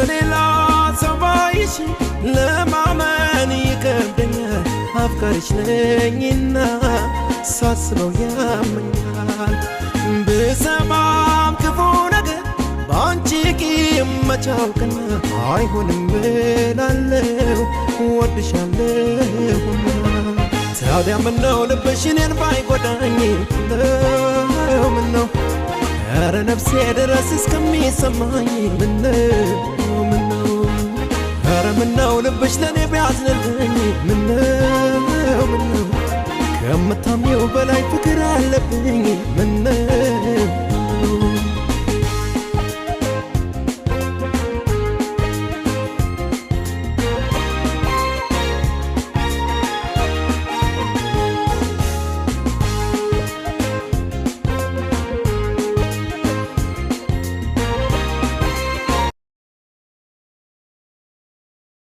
በሌላ ሰው ባይሽ ለማመን ይከብደኛል አፍቃሪሽ ነኝና ሳስበው ያመኛል ብሰማም ክፉ ነገር ባንቺ ቂም መቻውቅና አይሆንም ብላለሁ ወድሻለሁና ታዲያ ምነው ልብሽ እኔን ባይጎዳኝ ምነው ኧረ ነፍሴ ድረስ እስከሚሰማኝ ምነው ኧረ ምነው ልብሽ ለኔ ቢያዝንልኝ ምነው ከምታምኚው በላይ ፍቅር አለብኝ ምነው